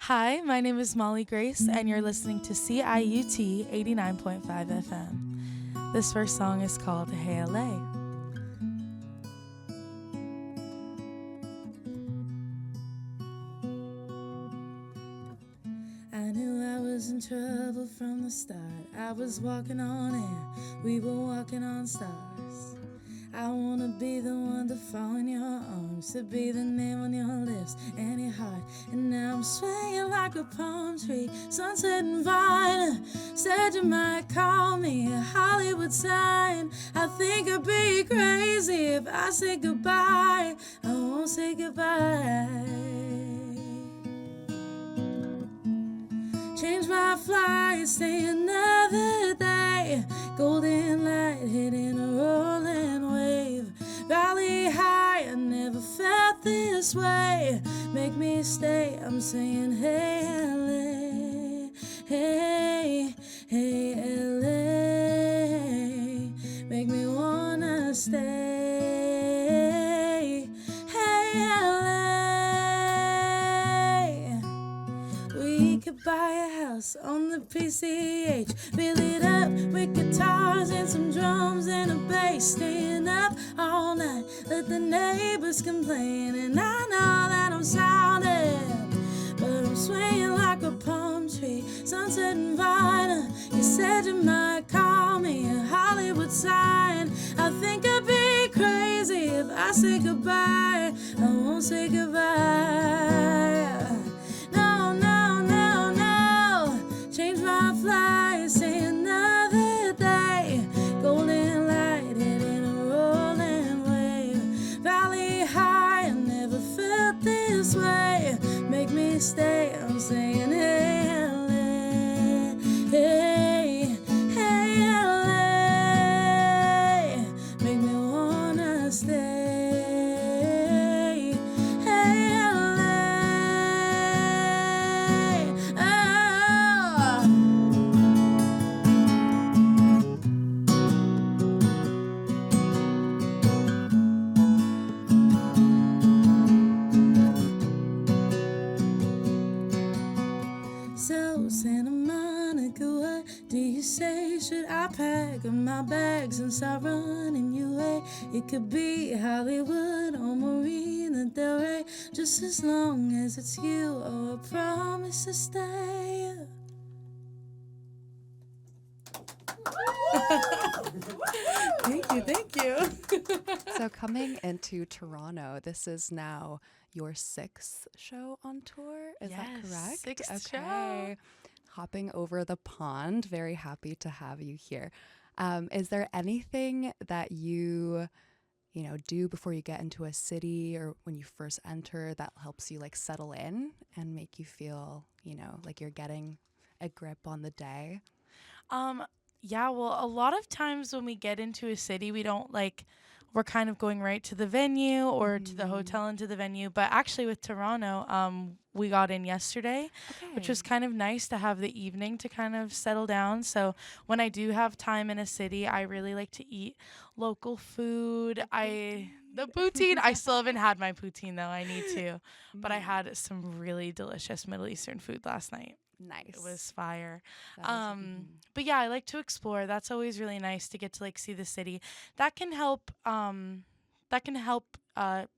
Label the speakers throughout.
Speaker 1: Hi, my name is Molly Grace, and you're listening to CIUT 89.5 FM. This first song is called Hey LA. I knew I was in trouble from the start. I was walking on air, we were walking on stars. I wanna be the one to fall in your arms, to be the name on your lips and your heart. And now I'm swaying like a palm tree, sunset and vine. Said you might call me a Hollywood sign. I think I'd be crazy if I say goodbye. I won't say goodbye. Change my flight, stay another day. Golden light hitting a rolling wave. Valley high, I never felt this way. Make me stay, I'm saying hey LA. Hey, hey LA. Make me wanna stay. Hey LA. We could buy a house on the PCH, fill it up with guitars and some drums and a bass. Staying up all night, let the neighbors complain. And I know that I'm sounding, but I'm swaying like a palm tree, sunset and vine. You said you might call me a Hollywood sign. I think I'd be crazy if I say goodbye. I won't say goodbye. No, no, no, no. Change my flight, say another day. Golden light hitting a rolling wave. Valley high, I never felt this way. Make me stay, I'm saying hey LA. Hey, hey LA. Make me wanna stay. Hey LA. Oh. So Santa Monica, what do you say? Should I pack up my bags and start running you away? It could be Hollywood or Marina Del Rey, just as long as it's you or a promise to stay. Thank you.
Speaker 2: So coming into Toronto, this is now your sixth show on tour. Is that
Speaker 1: Yes,
Speaker 2: correct?
Speaker 1: sixth show.
Speaker 2: Hopping over the pond. Very happy to have you here. Is there anything that you do before you get into a city or when you first enter that helps you like settle in and make you feel, like you're getting a grip on the day?
Speaker 1: Yeah, well, a lot of times when we get into a city, we're kind of going right to the venue or to the hotel and to the venue. But actually with Toronto, we got in yesterday, which was kind of nice to have the evening to kind of settle down. So when I do have time in a city, I really like to eat local food. The poutine, I still haven't had my poutine though. I need to. But I had some really delicious Middle Eastern food last night.
Speaker 2: Nice.
Speaker 1: It was fire.
Speaker 2: That is-
Speaker 1: But yeah, I like to explore. That's always really nice to get to like see the city. That can help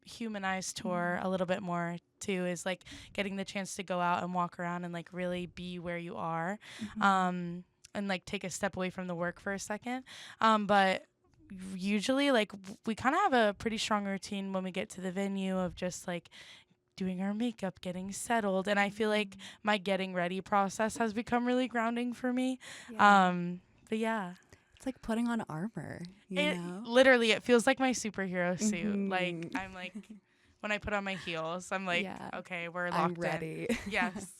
Speaker 1: humanize tour a little bit more too, is like getting the chance to go out and walk around and like really be where you are. And like take a step away from the work for a second. But usually like we kind of have a pretty strong routine when we get to the venue of just like doing our makeup, getting settled. And I feel like my getting ready process has become really grounding for me.
Speaker 2: Yeah.
Speaker 1: But yeah.
Speaker 2: It's like putting on armor,
Speaker 1: It literally, it feels like my superhero suit. Like, I'm like, when I put on my heels, I'm like,
Speaker 2: Yeah.
Speaker 1: okay, we're
Speaker 2: I'm
Speaker 1: locked
Speaker 2: ready.
Speaker 1: in. Yes.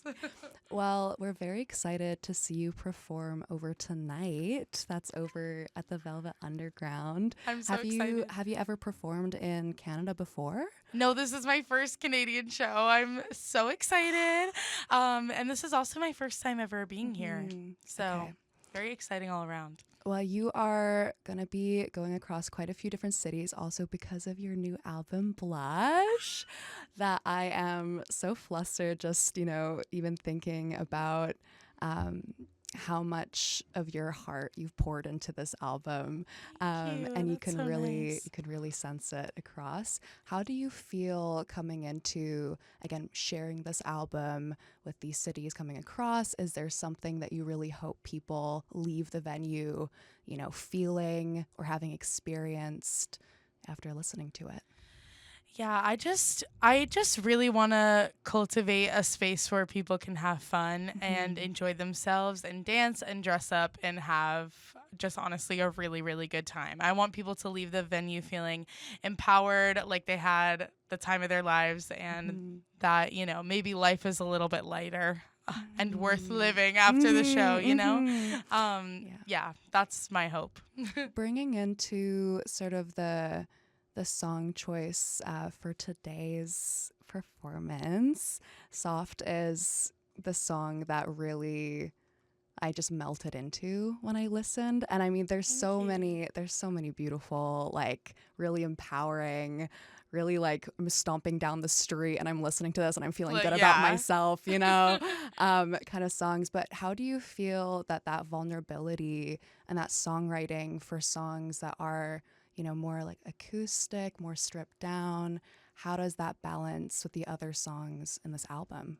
Speaker 2: Well, we're very excited to see you perform over tonight. That's over at the Velvet Underground.
Speaker 1: I'm so excited.
Speaker 2: Have you ever performed in Canada before?
Speaker 1: No, this is my first Canadian show. I'm so excited. And this is also my first time ever being here. So
Speaker 2: Okay.
Speaker 1: very exciting all around.
Speaker 2: Well, you are going to be going across quite a few different cities also because of your new album, Blush, that I am so flustered just, even thinking about um, how much of your heart you've poured into this album.
Speaker 1: Thank you.
Speaker 2: And
Speaker 1: That's so
Speaker 2: you
Speaker 1: nice.
Speaker 2: can really sense it across. How do you feel coming into, again, sharing this album with these cities coming across? Is there something that you really hope people leave the venue, feeling or having experienced after listening to it?
Speaker 1: Yeah, I just really want to cultivate a space where people can have fun and
Speaker 2: Mhm.
Speaker 1: enjoy themselves and dance and dress up and have just honestly a really really good time. I want people to leave the venue feeling empowered, like they had the time of their lives, and
Speaker 2: Mhm.
Speaker 1: that, maybe life is a little bit lighter and worth
Speaker 2: Mhm.
Speaker 1: living after the show,
Speaker 2: Mhm. Mhm. Yeah.
Speaker 1: Yeah, that's my hope.
Speaker 2: Bringing into sort of the song choice for today's performance, Soft is the song that really I just melted into when I listened. And I mean,
Speaker 1: Thank you.
Speaker 2: there's so many beautiful, like really empowering, really like I'm stomping down the street and I'm listening to this and I'm feeling good about
Speaker 1: Yeah.
Speaker 2: myself, kind of songs. But how do you feel that vulnerability and that songwriting for songs that are, more like acoustic, more stripped down, how does that balance with the other songs in this album?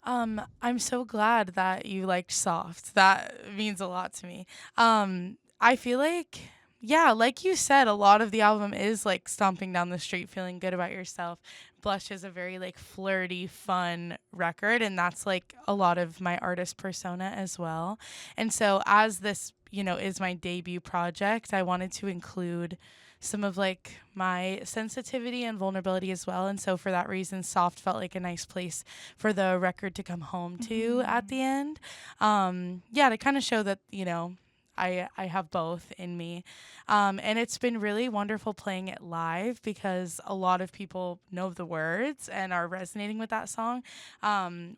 Speaker 1: I'm so glad that you liked Soft. That means a lot to me. I feel like, yeah, like you said, a lot of the album is like stomping down the street, feeling good about yourself. Blush is a very like flirty, fun record, and that's like a lot of my artist persona as well. And so, as this, is my debut project, I wanted to include some of like my sensitivity and vulnerability as well. And so for that reason, Soft felt like a nice place for the record to come home to at
Speaker 2: Mhm.
Speaker 1: the end. Yeah, to kind of show that, I have both in me. And it's been really wonderful playing it live because a lot of people know the words and are resonating with that song,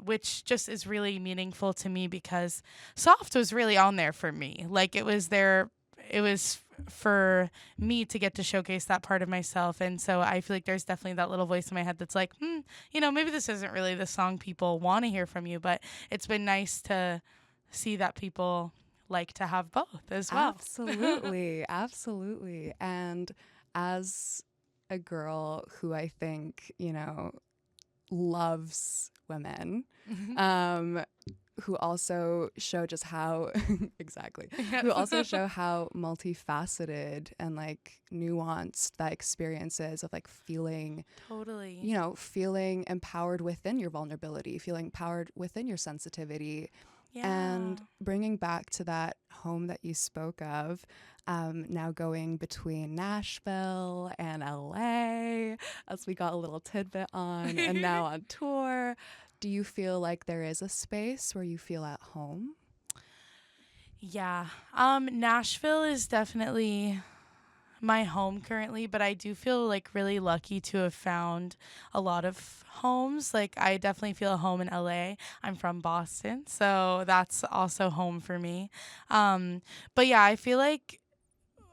Speaker 1: which just is really meaningful to me because Soft was really on there for me. Like it was there. It was for me to get to showcase that part of myself. And so I feel like there's definitely that little voice in my head that's like, maybe this isn't really the song people want to hear from you, but it's been nice to see that people like to have both as well.
Speaker 2: Absolutely, absolutely. And as a girl who I think, loves women, um, who also show just how exactly,
Speaker 1: Yes.
Speaker 2: who also show how multifaceted and like nuanced that experience is of like feeling,
Speaker 1: Totally.
Speaker 2: feeling empowered within your vulnerability, feeling empowered within your sensitivity,
Speaker 1: Yeah.
Speaker 2: and bringing back to that home that you spoke of, now going between Nashville and LA, as we got a little tidbit on, and now on tour, do you feel like there is a space where you feel at home?
Speaker 1: Yeah. Nashville is definitely my home currently, but I do feel like really lucky to have found a lot of homes. Like I definitely feel a home in LA. I'm from Boston, so that's also home for me. Um, but yeah, I feel like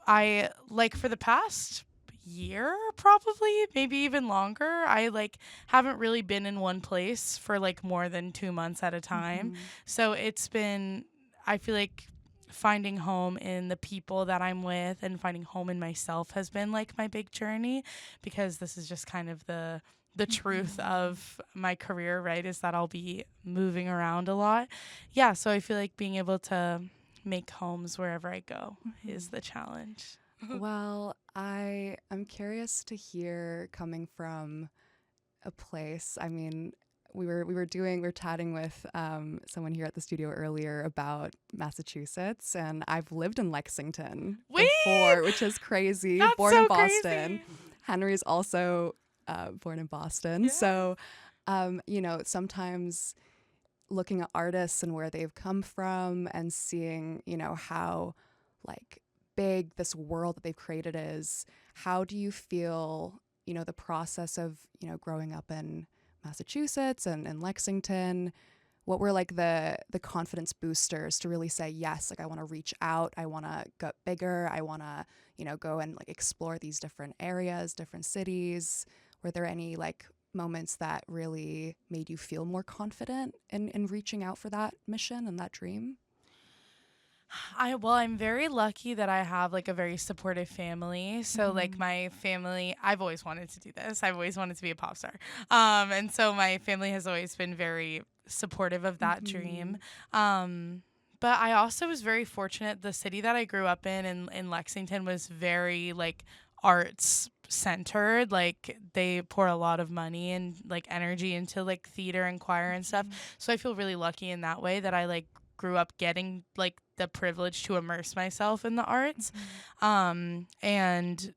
Speaker 1: I like for the past year probably maybe even longer I like haven't really been in one place for like more than 2 months at a time,
Speaker 2: Mm-hmm.
Speaker 1: so it's been, I feel like finding home in the people that I'm with and finding home in myself has been like my big journey, because this is just kind of the truth
Speaker 2: Mm-hmm.
Speaker 1: of my career, right, is that I'll be moving around a lot. Yeah, so I feel like being able to make homes wherever I go is
Speaker 2: Mm-hmm.
Speaker 1: the challenge.
Speaker 2: Well, I'm curious to hear coming from a place. I mean, we were chatting with someone here at the studio earlier about Massachusetts, and I've lived in Lexington
Speaker 1: Wait,
Speaker 2: before, which is crazy.
Speaker 1: that's
Speaker 2: Born in
Speaker 1: so
Speaker 2: Boston.
Speaker 1: crazy.
Speaker 2: Henry's also born in Boston,
Speaker 1: Yes.
Speaker 2: so sometimes looking at artists and where they've come from and seeing, how like big this world that they've created is. How do you feel, the process of, growing up in Massachusetts and in Lexington? what were like the confidence boosters to really say, yes, like I want to reach out, I want to get bigger, I want to, go and like explore these different areas, different cities? Were there any like moments that really made you feel more confident in reaching out for that mission and that dream?
Speaker 1: I'm very lucky that I have like a very supportive family. So like my family, I've always wanted to do this. I've always wanted to be a pop star. And so my family has always been very supportive of that dream. But I also was very fortunate. The city that I grew up in Lexington was very like arts centered. Like they pour a lot of money and like energy into like theater and choir and stuff. So I feel really lucky in that way that I like grew up getting like the privilege to immerse myself in the arts. And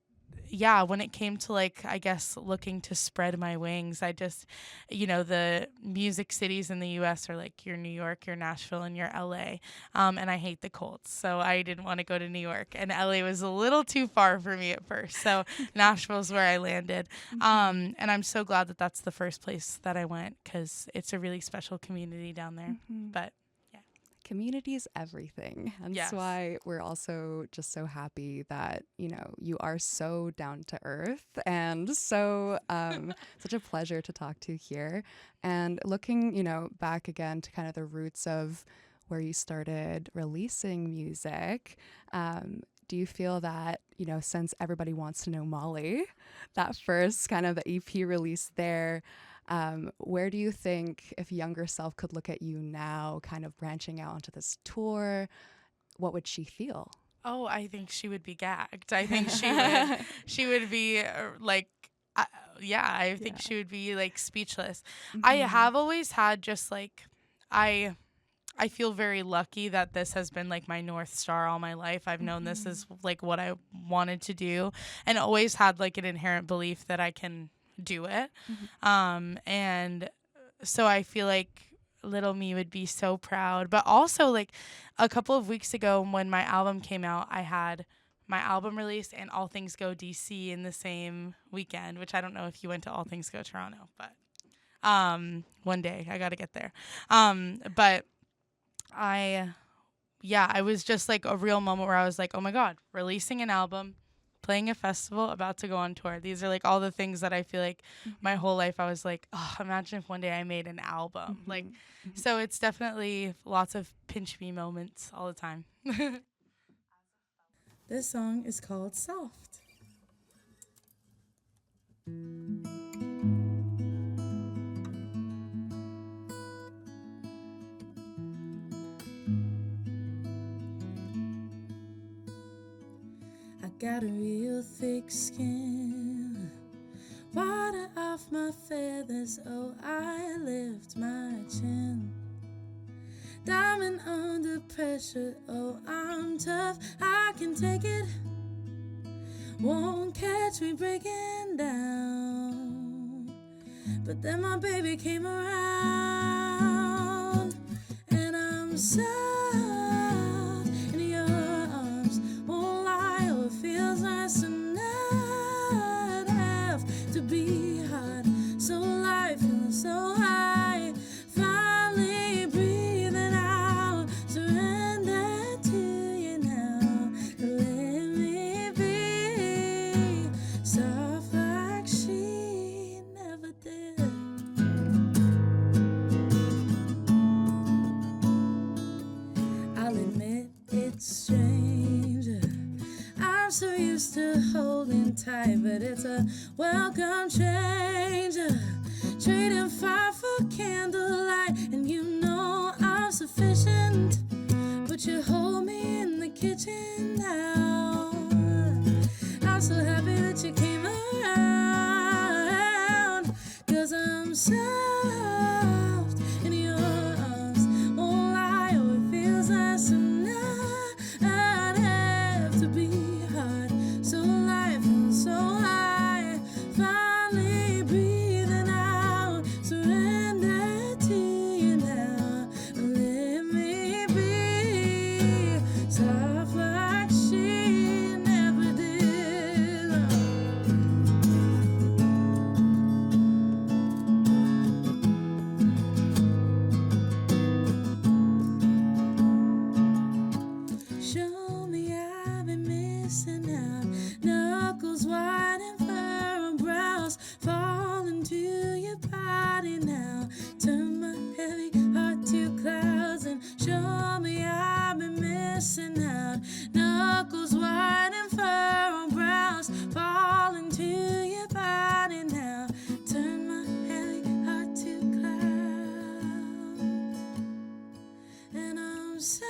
Speaker 1: yeah, when it came to like, I guess, looking to spread my wings, I just, the music cities in the US are like your New York, your Nashville, and your LA. And I hate the colds. So I didn't want to go to New York. And LA was a little too far for me at first. So Nashville's where I landed. And I'm so glad that that's the first place that I went because it's a really special community down there. But
Speaker 2: community is everything. And that's why we're also just so happy that, you are so down to earth and so such a pleasure to talk to here. And looking, back again to kind of the roots of where you started releasing music, do you feel that, since everybody wants to know Molly, that first kind of the EP release there, where do you think if younger self could look at you now kind of branching out onto this tour, what would she feel?
Speaker 1: Oh, I think she would be gagged. I think she would be like, I think she would be like speechless. I have always had just like, I feel very lucky that this has been like my North Star all my life. I've known this is like what I wanted to do and always had like an inherent belief that I can do it. And so I feel like little me would be so proud. But also like a couple of weeks ago when my album came out, I had my album release and All Things Go DC in the same weekend, which I don't know if you went to All Things Go Toronto, but one day I got to get there. But it was just like a real moment where I was like, oh my God, releasing an album, playing a festival, about to go on tour. These are like all the things that I feel like my whole life I was like, oh, imagine if one day I made an album. So it's definitely lots of pinch me moments all the time. This song is called Soft. I got a real thick skin, water off my feathers, oh, I lift my chin. Diamond under pressure, oh, I'm tough, I can take it. Won't catch me breaking down. But then my baby came around, and I'm soft in your arms. Won't lie, oh, it feels nice to not have to be hard. So light, feeling so high, finally breathing out. Surrender to you now. Let me be soft like she never did. I'll admit it's strange. I'm so used to holding tight, but it's a welcome change. Trading fire for candlelight, and you know I'm sufficient. But you hold me in the kitchen now. I'm so happy that you came around, 'cause I'm soft in your arms. Won't lie, oh, it feels nice to not have to be hard. So light, feeling so high, finally breathing out. Surrender to you now. Let me be soft like she never did. soft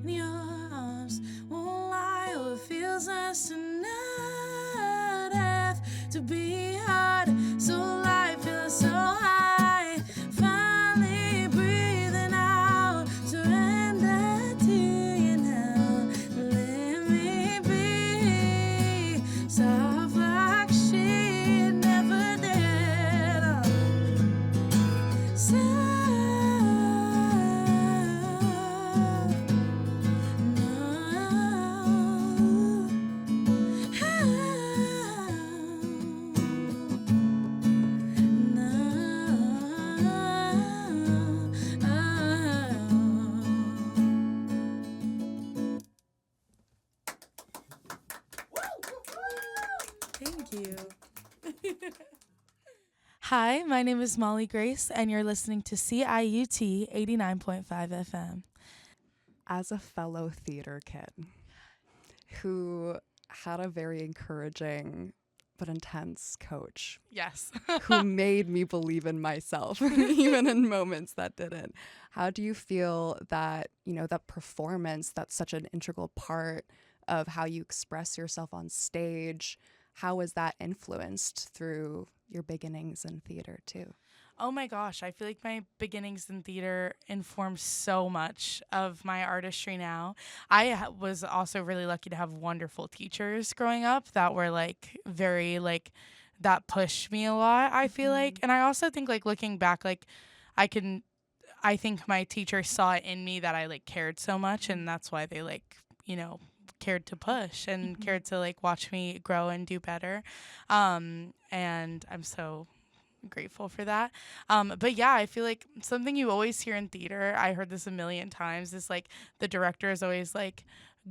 Speaker 1: in your arms. Won't lie, oh, it feels nice to not have to be hard. So light feels so high. Finally breathing out. Surrender to you now. Let me be soft like she never did. Soft. Thank you. Hi, my name is Molly Grace, and you're listening to CIUT 89.5 FM.
Speaker 2: As a fellow theater kid who had a very encouraging but intense coach
Speaker 1: Yes.
Speaker 2: who made me believe in myself, even in moments that didn't. How do you feel that, that performance, that's such an integral part of how you express yourself on stage, how was that influenced through your beginnings in theater too?
Speaker 1: Oh my gosh, I feel like my beginnings in theater informed so much of my artistry now. I was also really lucky to have wonderful teachers growing up that were very that pushed me a lot, I feel like. And I also think looking back, I can I think my teachers saw it in me that I cared so much, and that's why they cared to push and cared to watch me grow and do better. And I'm so grateful for that. But yeah, I feel like something you always hear in theater, I heard this a million times, is the director is always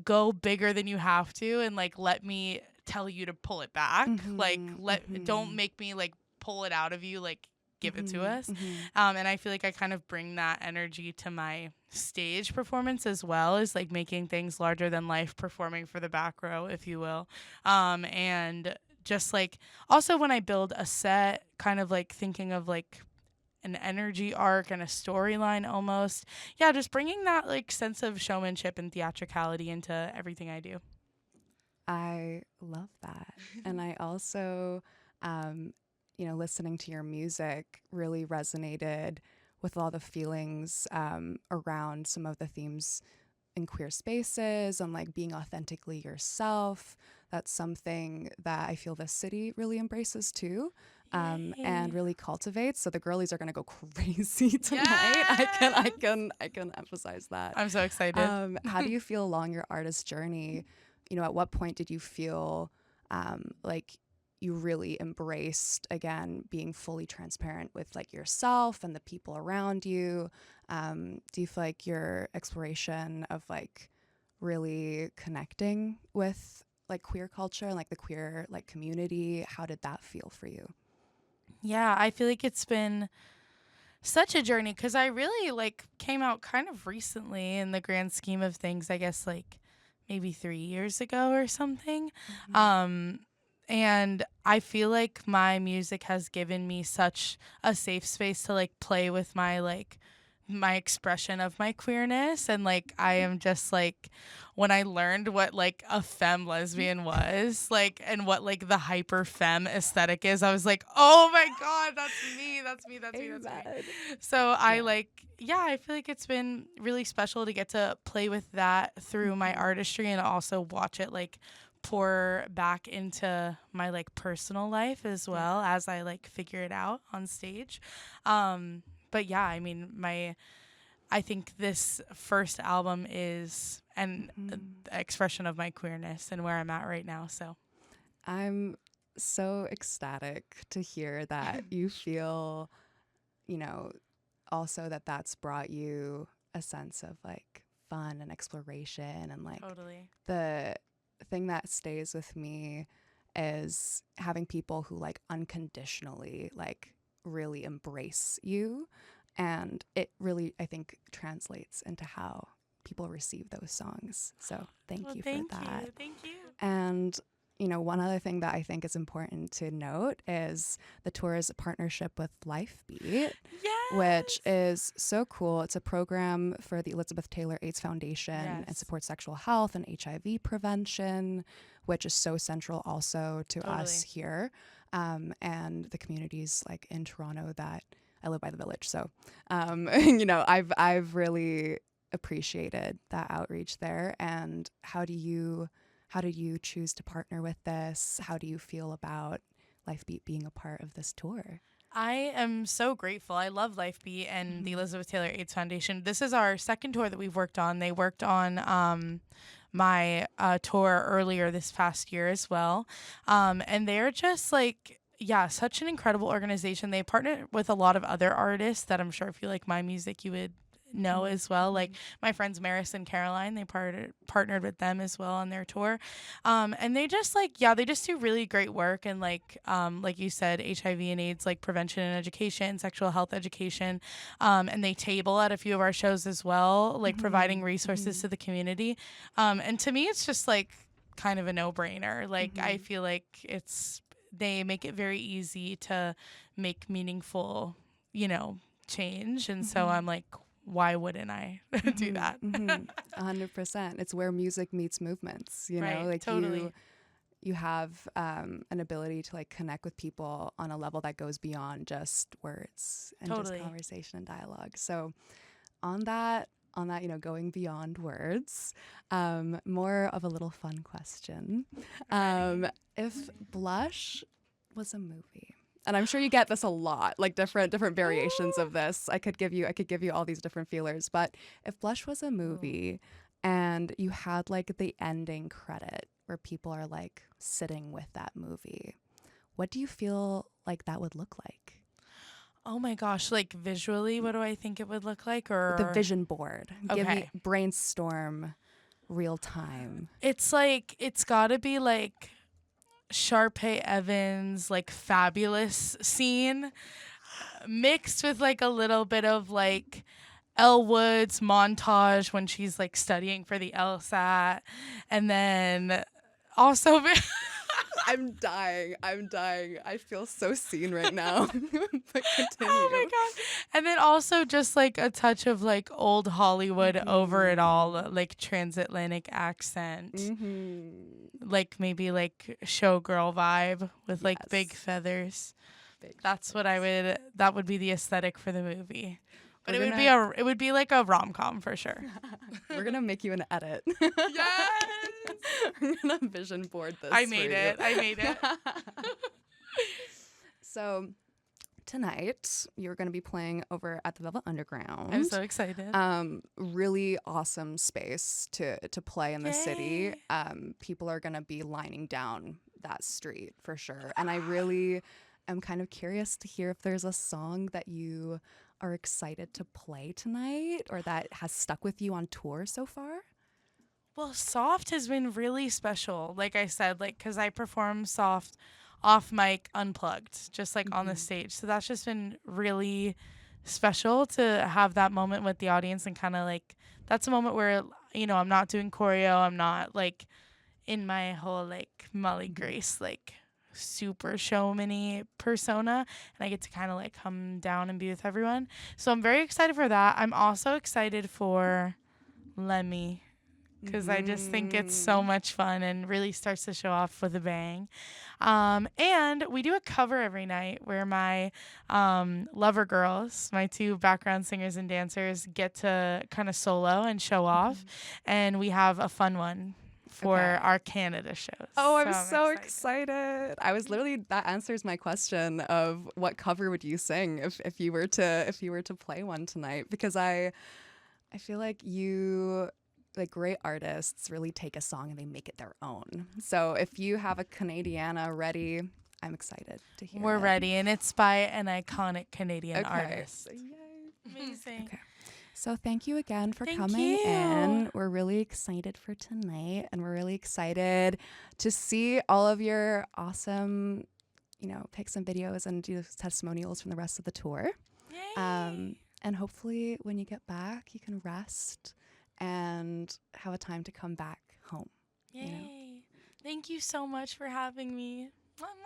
Speaker 1: go bigger than you have to, and let me tell you to pull it back. Don't make me pull it out of you, give it to us. And I feel like I kind of bring that energy to my stage performance as well, as making things larger than life, performing for the back row, if you will. And just also when I build a set, kind of thinking of an energy arc and a storyline almost. Yeah, just bringing that sense of showmanship and theatricality into everything I do.
Speaker 2: I love that. And I also, listening to your music really resonated with all the feelings around some of the themes in queer spaces and being authentically yourself. That's something that I feel the city really embraces too, and really cultivates. So the girlies are gonna go crazy tonight. Yes! I can emphasize that.
Speaker 1: I'm so excited.
Speaker 2: How do you feel along your artist journey? At what point did you feel you really embraced, again, being fully transparent with yourself and the people around you? Do you feel like your exploration of really connecting with queer culture and the queer community, how did that feel for you?
Speaker 1: Yeah, I feel like it's been such a journey, because I really came out kind of recently in the grand scheme of things, I guess maybe 3 years ago or something. And I feel like my music has given me such a safe space to play with my my expression of my queerness. And I am just when I learned what a femme lesbian was, and what the hyper femme aesthetic is, I was oh my God, that's me, that's me. So I feel like it's been really special to get to play with that through my artistry, and also watch it pour back into my personal life as well, as I figure it out on stage. But yeah, I mean, I think this first album is an expression of my queerness and where I'm at right now. So
Speaker 2: I'm so ecstatic to hear that you feel, also that's brought you a sense of fun and exploration, and
Speaker 1: totally.
Speaker 2: The thing that stays with me is having people who unconditionally really embrace you, and it really, I think, translates into how people receive those songs. So thank you for that.
Speaker 1: Thank you.
Speaker 2: And one other thing that I think is important to note is the tour's partnership with LifeBeat, which is so cool. It's a program for the Elizabeth Taylor AIDS Foundation and supports sexual health and HIV prevention, which is so central also to us here and the communities like in Toronto that I live by the Village. So, I've really appreciated that outreach there. And how did you choose to partner with this? How do you feel about LifeBeat being a part of this tour?
Speaker 1: I am so grateful. I love LifeBeat and the Elizabeth Taylor AIDS Foundation. This is our second tour that we've worked on. They worked on my tour earlier this past year as well. And they're just like, such an incredible organization. They partner with a lot of other artists that I'm sure if you like my music, you would know as well. Like my friends Maris and Caroline, they partnered with them as well on their tour. And they just they just do really great work. And like you said, HIV and AIDS, like prevention and education, sexual health education. And they table at a few of our shows as well, like providing resources to the community. And to me, it's just like kind of a no-brainer. Like I feel like they make it very easy to make meaningful, change. And so I'm like, why wouldn't I do that?
Speaker 2: 100%. It's where music meets movements,
Speaker 1: right,
Speaker 2: like
Speaker 1: totally.
Speaker 2: you have an ability to like connect with people on a level that goes beyond just words and just conversation and dialogue. So on that, going beyond words, more of a little fun question. If Blush was a movie, and I'm sure you get this a lot, like different variations of this. I could give you all these different feelers, but if Blush was a movie and you had like the ending credit where people are like sitting with that movie, what do you feel like that would look like?
Speaker 1: Oh my gosh, like visually, what do I think it would look like? Or
Speaker 2: the vision board. Give me brainstorm real time.
Speaker 1: It's like, it's gotta be like Sharpay Evans, like fabulous scene mixed with like a little bit of like Elle Woods montage when she's like studying for the LSAT, and then also
Speaker 2: I'm dying. I feel so seen right now. But continue.
Speaker 1: Oh my god. And then also just like a touch of like old Hollywood over it all, like transatlantic accent. Like maybe like showgirl vibe with like big feathers. That would be the aesthetic for the movie. But it would be like a rom-com for sure.
Speaker 2: We're gonna make you an edit.
Speaker 1: Yes.
Speaker 2: We're gonna vision board this.
Speaker 1: I made it.
Speaker 2: So tonight you're gonna be playing over at the Velvet Underground.
Speaker 1: I'm so excited.
Speaker 2: Really awesome space to play in the city. People are gonna be lining down that street for sure. And I really am kind of curious to hear if there's a song that you are excited to play tonight or that has stuck with you on tour so far?
Speaker 1: Well, Soft has been really special. Like I said, like, because I perform Soft off mic unplugged, just like on the stage. So that's just been really special to have that moment with the audience and kind of like, that's a moment where, I'm not doing choreo. I'm not like in my whole like Molly Grace, like super showmany persona, and I get to kind of like come down and be with everyone. So I'm very excited for that. I'm also excited for Lemmy because I just think it's so much fun and really starts to show off with a bang. And we do a cover every night where my lover girls, my two background singers and dancers, get to kind of solo and show off, and we have a fun one for our Canada shows.
Speaker 2: Oh, I'm so excited. I was literally, that answers my question of what cover would you sing if you were to play one tonight, because I feel like great artists really take a song and they make it their own. So if you have a Canadiana ready, I'm excited to hear
Speaker 1: We're
Speaker 2: it.
Speaker 1: ready, and it's by an iconic Canadian artist.
Speaker 2: Yay.
Speaker 1: Amazing.
Speaker 2: Okay. So thank you again for coming in. We're really excited for tonight, and we're really excited to see all of your awesome, pics and videos and do testimonials from the rest of the tour.
Speaker 1: Yay.
Speaker 2: And hopefully when you get back, you can rest and have a time to come back home.
Speaker 1: Yay. Thank you so much for having me. Mwah, mwah.